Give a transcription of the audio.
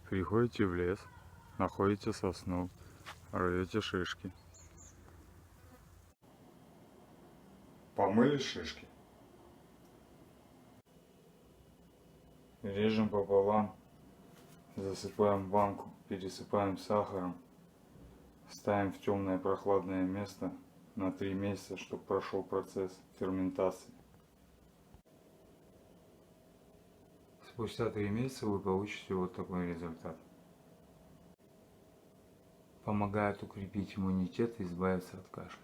Приходите в лес, находите сосну, рвете шишки. Помыли шишки. Режем пополам, засыпаем в банку, пересыпаем сахаром, ставим в темное прохладное место на 3 месяца, чтобы прошел процесс ферментации. Спустя 3 месяца вы получите вот такой результат. Помогает укрепить иммунитет и избавиться от кашля.